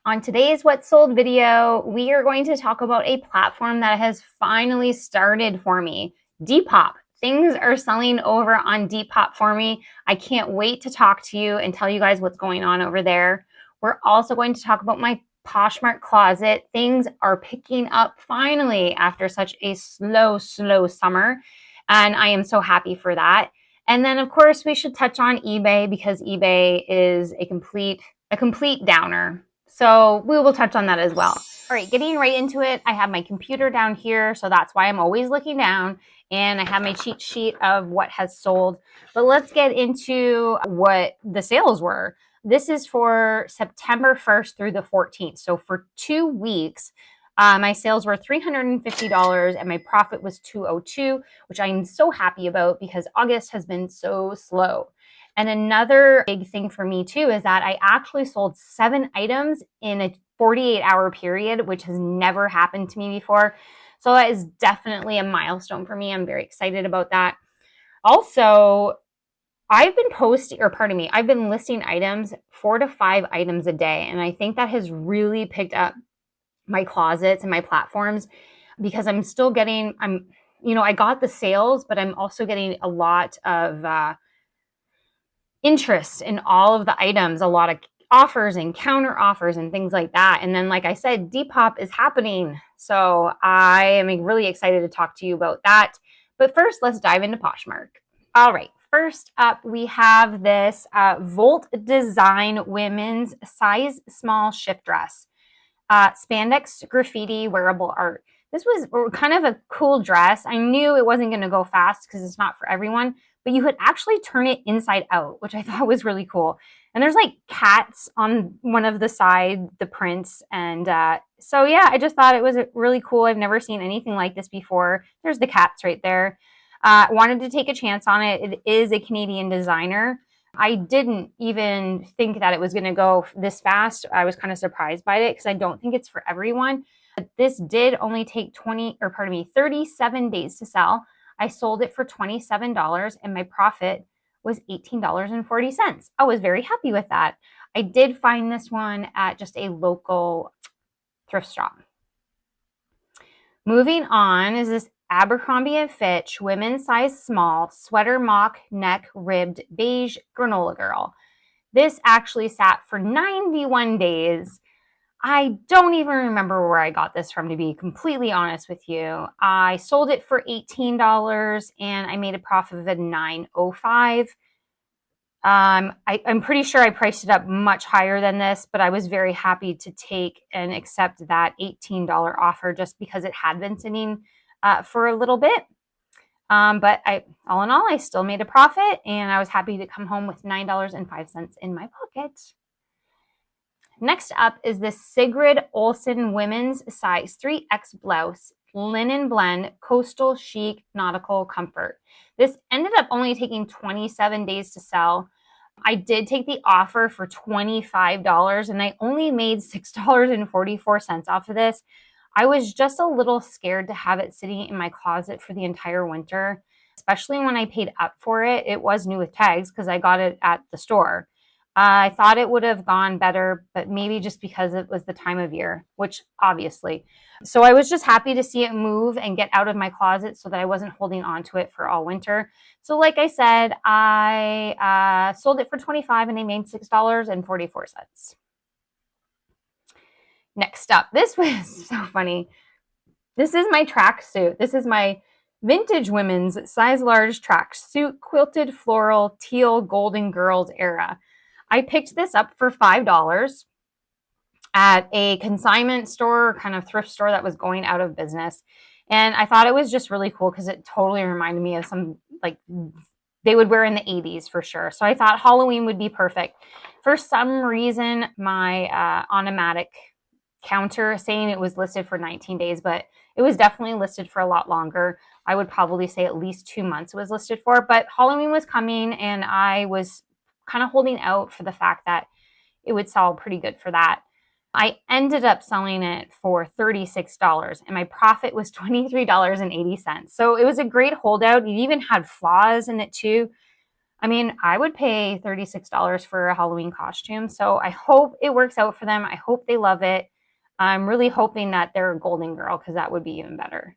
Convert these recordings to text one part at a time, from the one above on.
On today's What Sold video, we are going to talk about a platform that has finally started for me, Depop. Things are selling over on Depop for me. I can't wait to talk to you and tell you guys what's going on over there. We're also going to talk about my Poshmark closet. Things are picking up finally after such a slow summer, and I am so happy for that. And then, of course, we should touch on eBay because eBay is a complete downer. So we will touch on that as well. All right, getting right into it, I have my computer down here, so that's why I'm always looking down, and I have my cheat sheet of what has sold. But let's get into what the sales were. This is for September 1st through the 14th. So for 2 weeks, my sales were $350 and my profit was $202, which I'm so happy about because August has been so slow. And another big thing for me too is that I actually sold 7 items in a 48-hour period, which has never happened to me before. So that is definitely a milestone for me. I'm very excited about that. Also, I've been listing items, 4 to 5 items a day. And I think that has really picked up my closets and my platforms because I got the sales, but I'm also getting a lot of interest in all of the items, a lot of offers and counter offers and things like that. And then, like I said, Depop is happening. So I am really excited to talk to you about that. But first, let's dive into Poshmark. All right. First up, we have this Volt Design women's size small shift dress. Spandex graffiti wearable art. This was kind of a cool dress. I knew it wasn't going to go fast because it's not for everyone, but you could actually turn it inside out, which I thought was really cool. And there's like cats on one of the side, the prints. And so, yeah, I just thought it was really cool. I've never seen anything like this before. There's the cats right there. Wanted to take a chance on it. It is a Canadian designer. I didn't even think that it was going to go this fast. I was kind of surprised by it because I don't think it's for everyone. But this did only take 37 days to sell. I sold it for $27 and my profit was $18.40. I was very happy with that. I did find this one at just a local thrift shop. Moving on is this Abercrombie & Fitch women's size small sweater mock neck ribbed beige granola girl. This actually sat for 91 days. I don't even remember where I got this from, to be completely honest with you. I sold it for $18 and I made a profit of $9.05. I'm pretty sure I priced it up much higher than this, but I was very happy to take and accept that $18 offer just because it had been sitting for a little bit. But all in all, I still made a profit and I was happy to come home with $9.05 in my pocket. Next up is this Sigrid Olsen women's size 3X blouse, linen blend, coastal chic, nautical comfort. This ended up only taking 27 days to sell. I did take the offer for $25 and I only made $6.44 off of this. I was just a little scared to have it sitting in my closet for the entire winter, especially when I paid up for it. It was new with tags because I got it at the store. I thought it would have gone better, but maybe just because it was the time of year, which obviously. So I was just happy to see it move and get out of my closet so that I wasn't holding on to it for all winter. So like I said, I sold it for $25 and I made $6.44. Next up, this was so funny. This is my tracksuit. This is my vintage women's size large tracksuit, quilted floral, teal, golden girls era. I picked this up for $5 at a consignment store, kind of thrift store that was going out of business. And I thought it was just really cool because it totally reminded me of some, like, they would wear in the 80s for sure. So I thought Halloween would be perfect. For some reason, my automatic counter saying it was listed for 19 days, but it was definitely listed for a lot longer. I would probably say at least 2 months it was listed for, but Halloween was coming and I was kind of holding out for the fact that it would sell pretty good for that. I ended up selling it for $36 and my profit was $23.80. So it was a great holdout. It even had flaws in it too. I mean, I would pay $36 for a Halloween costume. So I hope it works out for them. I hope they love it. I'm really hoping that they're a golden girl because that would be even better.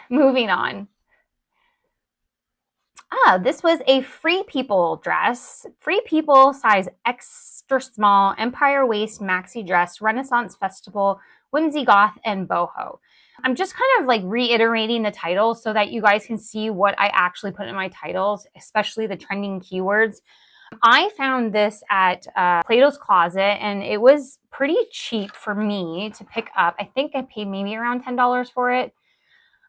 Moving on. This was a Free People dress. Free People size extra small, Empire waist maxi dress, Renaissance Festival, whimsy goth, and boho. I'm just kind of like reiterating the titles so that you guys can see what I actually put in my titles, especially the trending keywords. I found this at Plato's Closet, and it was pretty cheap for me to pick up. I think I paid maybe around $10 for it.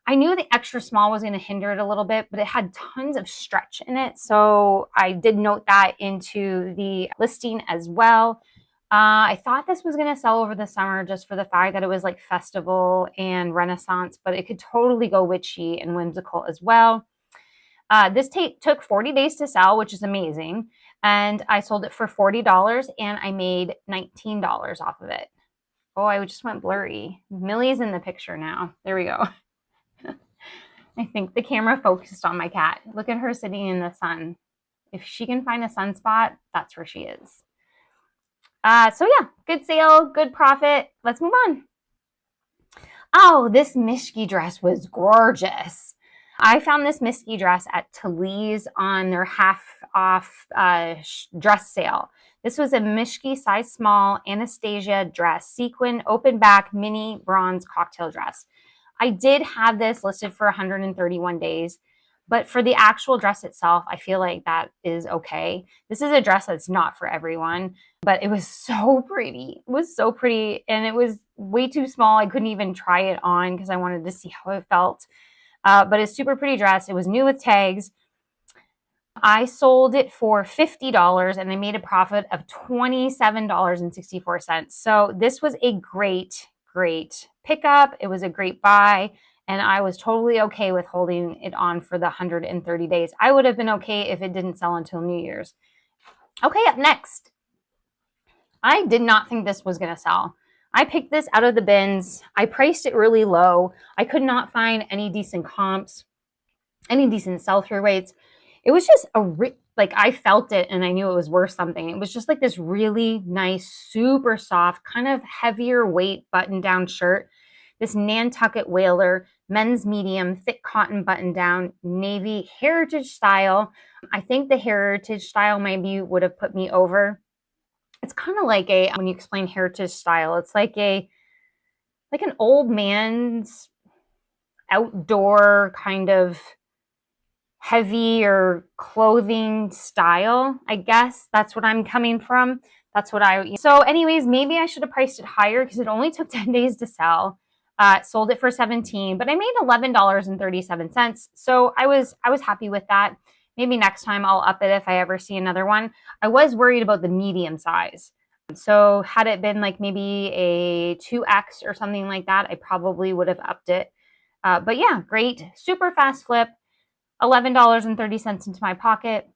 I knew the extra small was going to hinder it a little bit, but it had tons of stretch in it. So I did note that into the listing as well. I thought this was going to sell over the summer just for the fact that it was like festival and Renaissance, but it could totally go witchy and whimsical as well. This took 40 days to sell, which is amazing. And I sold it for $40 and I made $19 off of it. Oh, I just went blurry. Millie's in the picture now. There we go. I think the camera focused on my cat. Look at her sitting in the sun. If she can find a sunspot, that's where she is. So yeah, good sale, good profit. Let's move on. Oh, this Mishki dress was gorgeous. I found this Mishki dress at Talese on their half off dress sale. This was a Mishki size small Anastasia dress, sequin, open back, mini bronze cocktail dress. I did have this listed for 131 days, but for the actual dress itself, I feel like that is okay. This is a dress that's not for everyone, but it was so pretty. It was so pretty, and it was way too small. I couldn't even try it on because I wanted to see how it felt. But it's a super pretty dress. It was new with tags. I sold it for $50 and I made a profit of $27.64. So this was a great pickup. It was a great buy. And I was totally okay with holding it on for the 130 days. I would have been okay if it didn't sell until New Year's. Okay, up next. I did not think this was going to sell. I picked this out of the bins. I priced it really low. I could not find any decent comps, any decent sell-through rates. It was just like I felt it and I knew it was worth something. It was just like this really nice, super soft, kind of heavier weight button-down shirt. This Nantucket Whaler, men's medium, thick cotton button-down, navy, heritage style. I think the heritage style maybe would have put me over. It's kind of like when you explain heritage style, it's like an old man's outdoor kind of heavier clothing style. I guess that's what I'm coming from. That's what so anyways, maybe I should have priced it higher because it only took 10 days to sell. Sold it for $17, but I made $11.37. So I was happy with that. Maybe next time I'll up it if I ever see another one. I was worried about the medium size. So had it been like maybe a 2X or something like that, I probably would have upped it. But yeah, great, super fast flip. $11.30 into my pocket.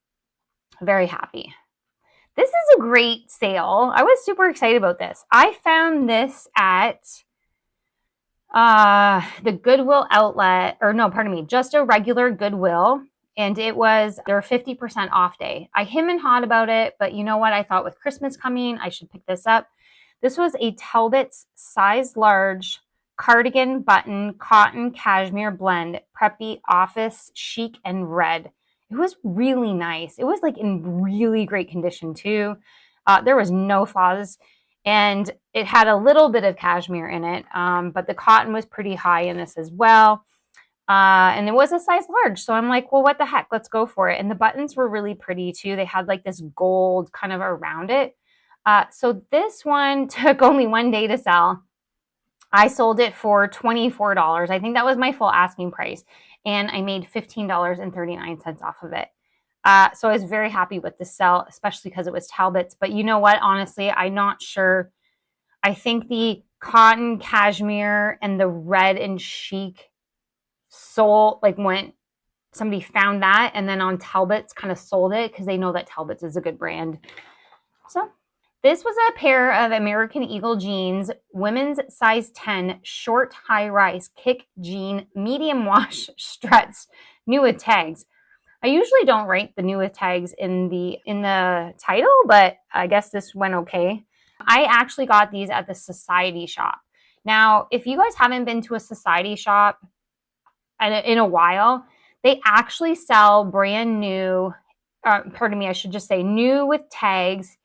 Very happy. This is a great sale. I was super excited about this. I found this at the Goodwill outlet, or no, pardon me, just a regular Goodwill. And it was their 50% off day. I hem and hawed about it, but you know what? I thought with Christmas coming, I should pick this up. This was a Talbot's size large cardigan button cotton cashmere blend, preppy, office chic, and red. It was really nice. It was like in really great condition too. There was no flaws, and it had a little bit of cashmere in it, but the cotton was pretty high in this as well. And it was a size large. So I'm like, well, what the heck? Let's go for it. And the buttons were really pretty too. They had like this gold kind of around it. So this one took only 1 day to sell. I sold it for $24. I think that was my full asking price. And I made $15.39 off of it. So I was very happy with the sell, especially because it was Talbot's. But you know what? Honestly, I'm not sure. I think the cotton cashmere and the red and chic sold, like when somebody found that and then on Talbot's kind of sold it because they know that Talbot's is a good brand. So this was a pair of American Eagle jeans, women's size 10, short high rise kick jean, medium wash struts, new with tags. I usually don't write the new with tags in the title, but I guess this went okay. I actually got these at the Society shop. Now, if you guys haven't been to a Society shop in a while, they actually sell brand new, pardon me, I should just say new with tags,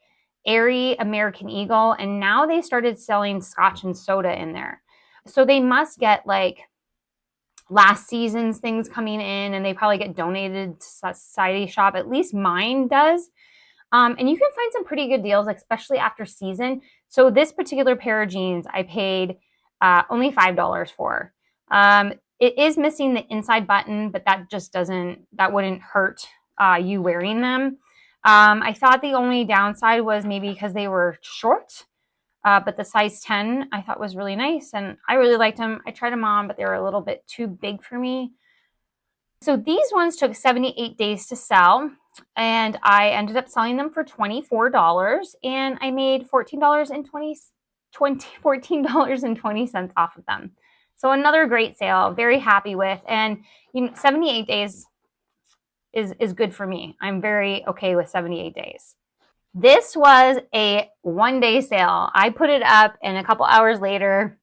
Airy, American Eagle, and now they started selling Scotch and soda in there. So they must get like last season's things coming in, and they probably get donated to Society shop. At least mine does. And you can find some pretty good deals, especially after season. So this particular pair of jeans, I paid only $5 for. It is missing the inside button, but that just that wouldn't hurt you wearing them. I thought the only downside was maybe because they were short, but the size 10 I thought was really nice, and I really liked them. I tried them on, but they were a little bit too big for me. So these ones took 78 days to sell, and I ended up selling them for $24, and I made $14.20 off of them. So another great sale, very happy with. And 78 days is good for me. I'm very okay with 78 days. This was a one-day sale. I put it up, and a couple hours later,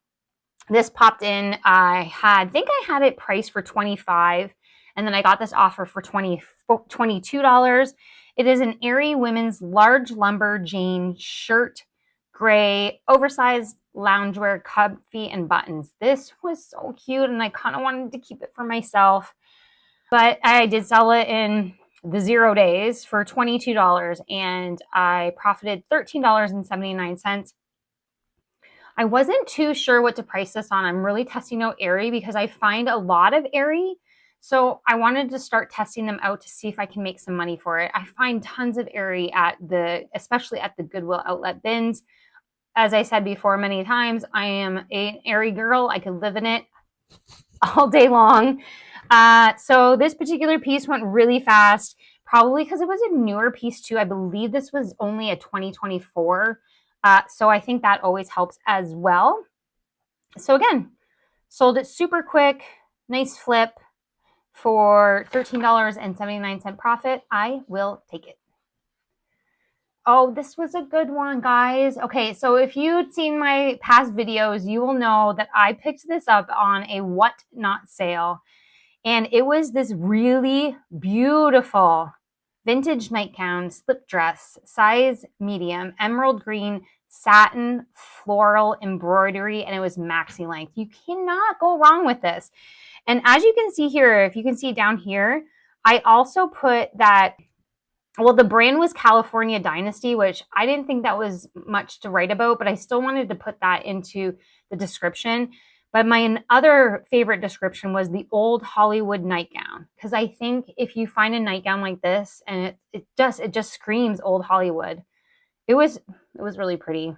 this popped in. I think I had it priced for $25, and then I got this offer for $22. It is an Airy women's large lumber jean shirt, gray, oversized loungewear, comfy, and buttons. This was so cute, and I kind of wanted to keep it for myself, but I did sell it in the 0 days for $22, and I profited $13.79. I wasn't too sure what to price this on. I'm really testing out Airy because I find a lot of Airy. So I wanted to start testing them out to see if I can make some money for it. I find tons of Airy especially at the Goodwill outlet bins. As I said before many times, I am an Airy girl. I could live in it all day long. So this particular piece went really fast, probably because it was a newer piece too. I believe this was only a 2024. So I think that always helps as well. So again, sold it super quick, nice flip for $13.79 profit. I will take it. Oh, this was a good one, guys. Okay, so if you'd seen my past videos, you will know that I picked this up on a Whatnot sale. And it was this really beautiful vintage nightgown, slip dress, size medium, emerald green, satin, floral embroidery, and it was maxi length. You cannot go wrong with this. And as you can see here, if you can see down here, I also put that, well, the brand was California Dynasty, which I didn't think that was much to write about, but I still wanted to put that into the description. But my other favorite description was the old Hollywood nightgown, because I think if you find a nightgown like this, and it just screams old Hollywood. It was really pretty.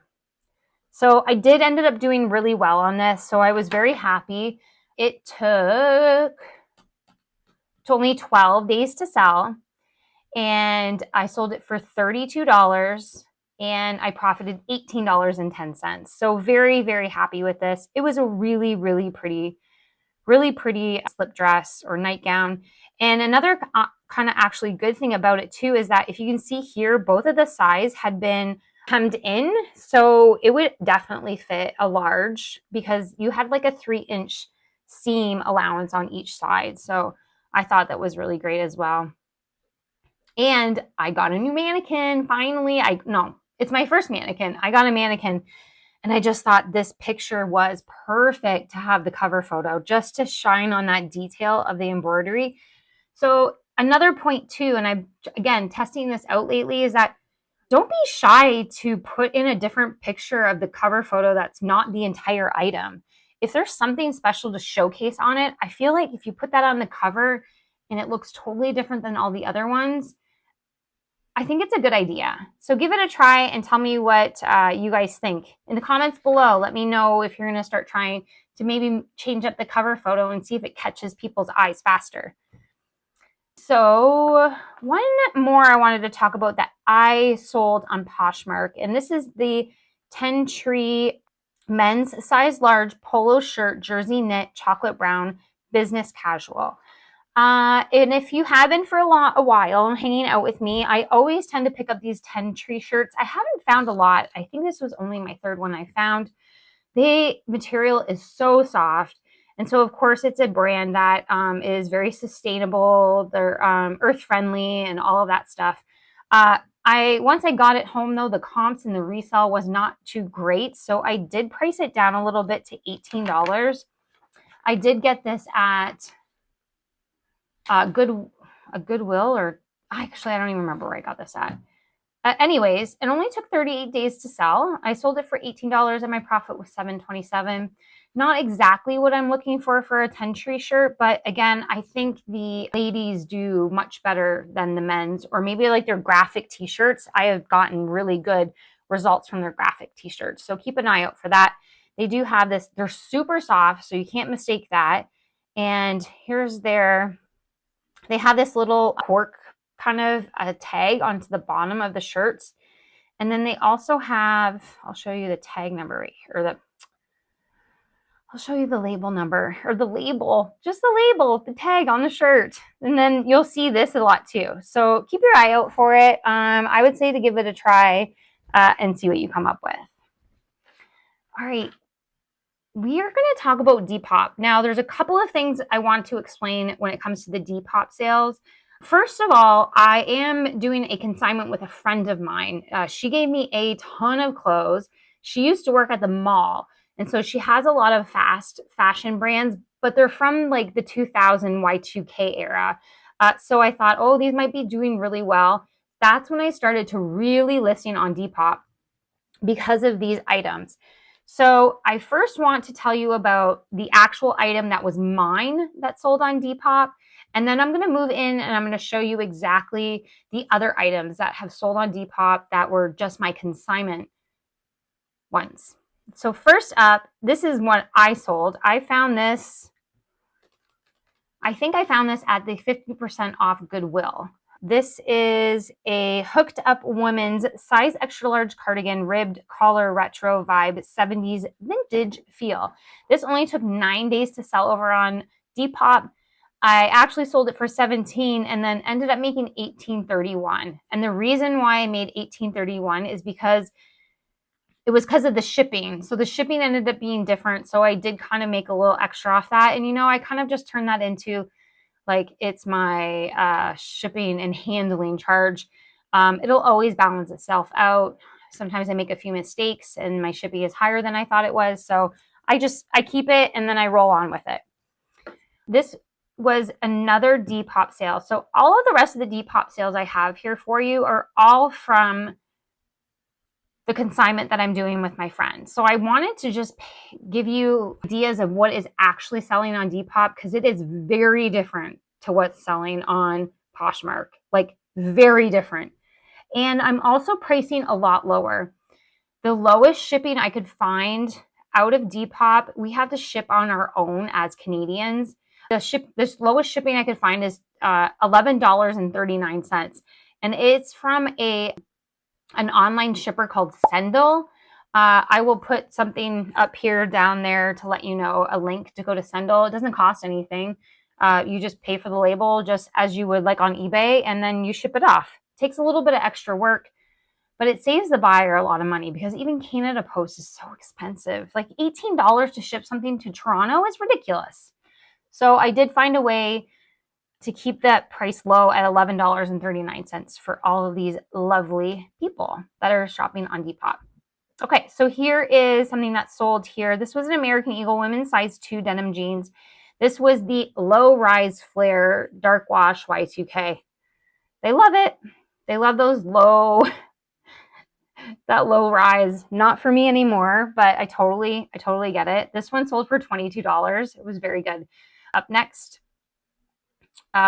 So I did ended up doing really well on this, so I was very happy. It took only 12 days to sell, and I sold it for $32. And I profited $18.10. So very, very happy with this. It was a really, really pretty slip dress or nightgown. And another kind of actually good thing about it too is that if you can see here, both of the sides had been hemmed in. So it would definitely fit a large because you had like a 3-inch seam allowance on each side. So I thought that was really great as well. And I got a new mannequin finally. It's my first mannequin. I got a mannequin, and I just thought this picture was perfect to have the cover photo just to shine on that detail of the embroidery. So another point too, and I'm again testing this out lately, is that don't be shy to put in a different picture of the cover photo that's not the entire item. If there's something special to showcase on it, I feel like if you put that on the cover and it looks totally different than all the other ones, I think it's a good idea. So give it a try and tell me what you guys think. In the comments below, let me know if you're going to start trying to maybe change up the cover photo and see if it catches people's eyes faster. So one more I wanted to talk about that I sold on Poshmark, and this is the 10 Tree men's size large polo shirt, jersey knit, chocolate brown, business casual. And if you have been for a while hanging out with me, I always tend to pick up these 10 tree shirts. I haven't found a lot. I think this was only my third one I found. The material is so soft. And so, of course, it's a brand that is very sustainable. They're earth friendly and all of that stuff. Once I got it home, though, the comps and the resale was not too great. So I did price it down a little bit to $18. I did get this at Goodwill, or actually, I don't even remember where I got this at. Anyways, it only took 38 days to sell. I sold it for $18 and my profit was $7.27. Not exactly what I'm looking for a 10 tree shirt, but again, I think the ladies do much better than the men's, or maybe like their graphic t-shirts. I have gotten really good results from their graphic t-shirts. So keep an eye out for that. They do have this, they're super soft, so you can't mistake that. And here's they have this little cork kind of a tag onto the bottom of the shirts. And then they also have, I'll show you the tag number right here, I'll show you the label number, or the label, just the label, the tag on the shirt. And then you'll see this a lot too. So keep your eye out for it. I would say to give it a try and see what you come up with. All right. We are going to talk about Depop. Now, there's a couple of things I want to explain when it comes to the Depop sales. First of all, I am doing a consignment with a friend of mine. She gave me a ton of clothes. She used to work at the mall, and so she has a lot of fast fashion brands, but they're from like the 2000 Y2K era. So I thought, oh, these might be doing really well. That's when I started to really listing on Depop because of these items. So I first want to tell you about the actual item that was mine that sold on Depop. And then I'm going to move in and I'm going to show you exactly the other items that have sold on Depop that were just my consignment ones. So first up, this is what I sold. I found this, I think I found this at the 50% off Goodwill. This is a hooked up woman's size extra large cardigan, ribbed collar, retro vibe, 70s vintage feel. This only took 9 days to sell over on Depop. I actually sold it for 17 and then ended up making 18.31. And the reason why I made 18.31 is because it was because of the shipping. So the shipping ended up being different. So I did kind of make a little extra off that. And, I kind of just turned that into like it's my shipping and handling charge. It'll always balance itself out. Sometimes I make a few mistakes and my shipping is higher than I thought it was. So I keep it and then I roll on with it. This was another Depop sale. So all of the rest of the Depop sales I have here for you are all from the consignment that I'm doing with my friends. So I wanted to just give you ideas of what is actually selling on Depop, because it is very different to what's selling on Poshmark, like very different. And I'm also pricing a lot lower. The lowest shipping I could find out of Depop, we have to ship on our own as Canadians. The lowest shipping I could find is $11.39. And it's from an online shipper called Sendle. I will put something up here down there to let you know, a link to go to Sendle. It doesn't cost anything. You just pay for the label just as you would like on eBay, and then you ship it off. It takes a little bit of extra work, but it saves the buyer a lot of money because even Canada Post is so expensive. Like $18 to ship something to Toronto is ridiculous. So I did find a way to keep that price low at $11.39 for all of these lovely people that are shopping on Depop. Okay, so here is something that sold here. This was an American Eagle women's size 2 denim jeans. This was the low rise flare dark wash Y2K. They love it. They love those that low rise. Not for me anymore, but I totally get it. This one sold for $22. It was very good. Up next,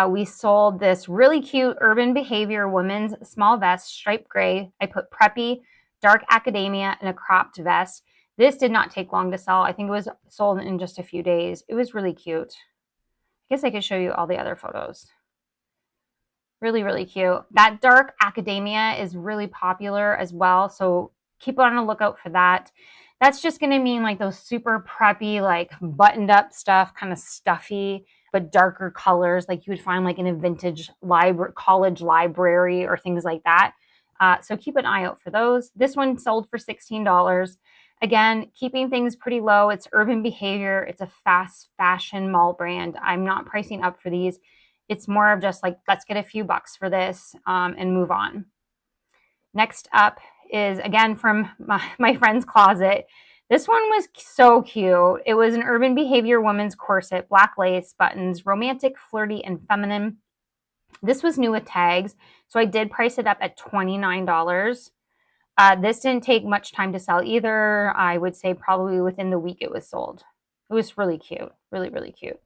we sold this really cute Urban Behavior women's small vest, striped gray. I put preppy, dark academia, and a cropped vest. This did not take long to sell. I think it was sold in just a few days. It was really cute. I guess I could show you all the other photos. Really, really cute. That dark academia is really popular as well, so keep on the lookout for that. That's just going to mean like those super preppy, like buttoned up stuff, kind of stuffy. but darker colors like you would find like in a vintage college library or things like that. So keep an eye out for those. This one sold for $16. Again, keeping things pretty low. It's Urban Behavior. It's a fast fashion mall brand. I'm not pricing up for these. It's more of just like, let's get a few bucks for this and move on. Next up is, again, from my friend's closet. This one was so cute. It was an Urban Behavior women's corset, black lace, buttons, romantic, flirty, and feminine. This was new with tags, so I did price it up at $29. This didn't take much time to sell either. I would say probably within the week it was sold. It was really cute, really, really cute.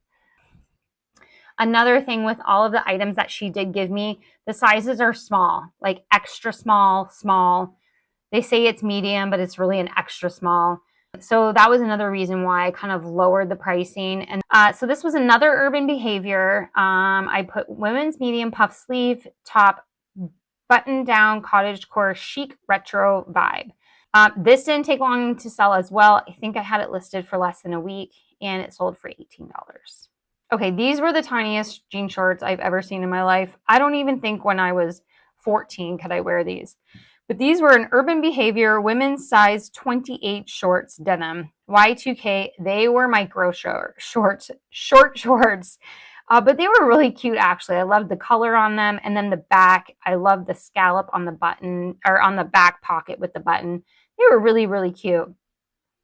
Another thing with all of the items that she did give me, the sizes are small, like extra small, small. They say it's medium, but it's really an extra small. So that was another reason why I kind of lowered the pricing. And so this was another Urban Behavior. I put women's medium puff sleeve top, button down cottagecore chic retro vibe. This didn't take long to sell as well. I think I had it listed for less than a week and it sold for $18. Okay, these were the tiniest jean shorts I've ever seen in my life. I don't even think when I was 14 could I wear these. But these were an Urban Behavior women's size 28 shorts denim. Y2K, they were micro short shorts. But they were really cute, actually. I loved the color on them. And then the back, I loved the scallop on the button, or on the back pocket with the button. They were really, really cute.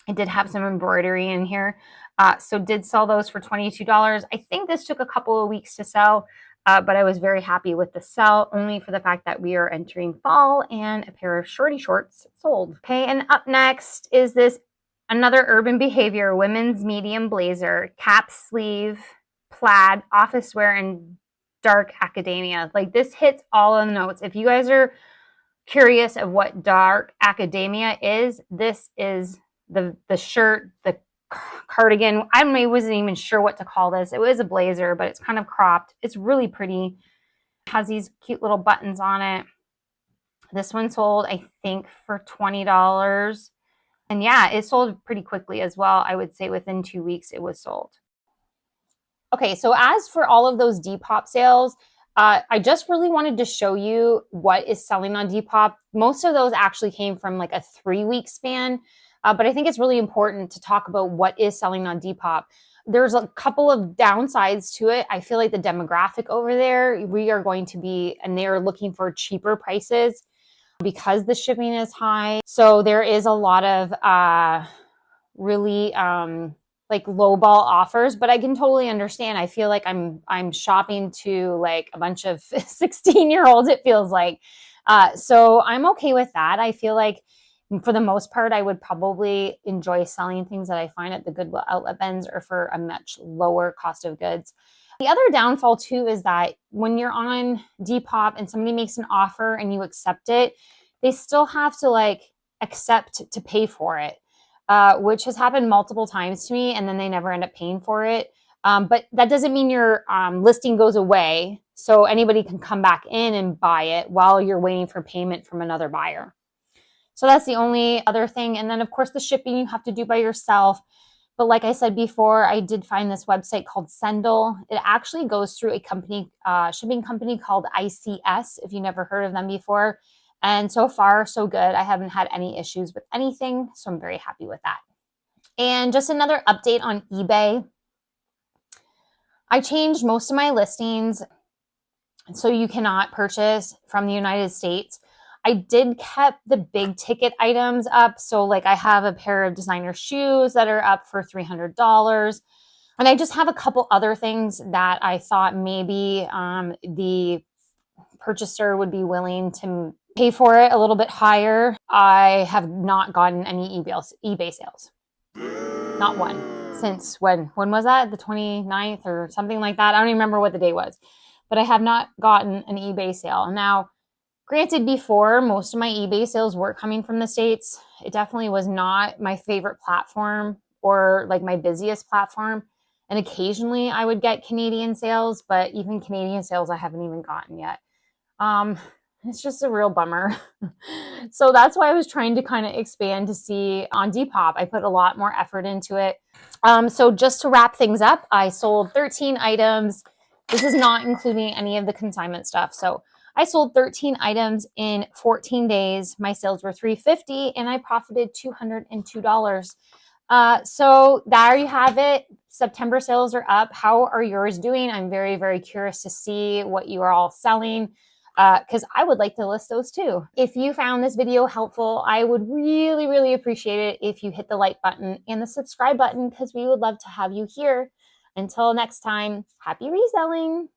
I did have some embroidery in here. So did sell those for $22. I think this took a couple of weeks to sell, but I was very happy with the sell, only for the fact that we are entering fall and a pair of shorty shorts sold. Okay, and up next is this another Urban Behavior women's medium blazer, cap sleeve, plaid, office wear, and dark academia. Like, this hits all of the notes. If you guys are curious of what dark academia is, this is the shirt, the cardigan. I wasn't even sure what to call this. It was a blazer, but it's kind of cropped. It's really pretty. It has these cute little buttons on it. This one sold, I think, for $20. And yeah, it sold pretty quickly as well. I would say within 2 weeks it was sold. Okay, so as for all of those Depop sales, I just really wanted to show you what is selling on Depop. Most of those actually came from like a 3-week span. But I think it's really important to talk about what is selling on Depop. There's a couple of downsides to it. I feel like the demographic over there, we are going to be, and they're looking for cheaper prices because the shipping is high. So there is a lot of really like lowball offers, but I can totally understand. I feel like I'm shopping to like a bunch of 16-year-olds, it feels like. So I'm okay with that. I feel like for the most part, I would probably enjoy selling things that I find at the Goodwill outlet bins or for a much lower cost of goods. The other downfall too is that when you're on Depop and somebody makes an offer and you accept it, they still have to like accept to pay for it, which has happened multiple times to me, and then they never end up paying for it. But that doesn't mean your listing goes away, so anybody can come back in and buy it while you're waiting for payment from another buyer. So that's the only other thing. And then, of course, the shipping you have to do by yourself. But like I said before, I did find this website called Sendle. It actually goes through a company, shipping company called ICS, if you never heard of them before. And so far, so good. I haven't had any issues with anything, so I'm very happy with that. And just another update on eBay. I changed most of my listings so you cannot purchase from the United States. I did keep the big ticket items up. So like I have a pair of designer shoes that are up for $300. And I just have a couple other things that I thought maybe the purchaser would be willing to pay for it a little bit higher. I have not gotten any eBay sales. Not one. Since when was that? The 29th or something like that? I don't even remember what the day was. But I have not gotten an eBay sale. Now, granted, before, most of my eBay sales were coming from the States. It definitely was not my favorite platform or like my busiest platform. And occasionally I would get Canadian sales, but even Canadian sales I haven't even gotten yet. It's just a real bummer. So that's why I was trying to kind of expand to see on Depop. I put a lot more effort into it. So just to wrap things up, I sold 13 items. This is not including any of the consignment stuff. So I sold 13 items in 14 days. My sales were $350 and I profited $202. So there you have it. September sales are up. How are yours doing? I'm very, very curious to see what you are all selling, because I would like to list those too. If you found this video helpful, I would really, really appreciate it if you hit the like button and the subscribe button, because we would love to have you here. Until next time, happy reselling.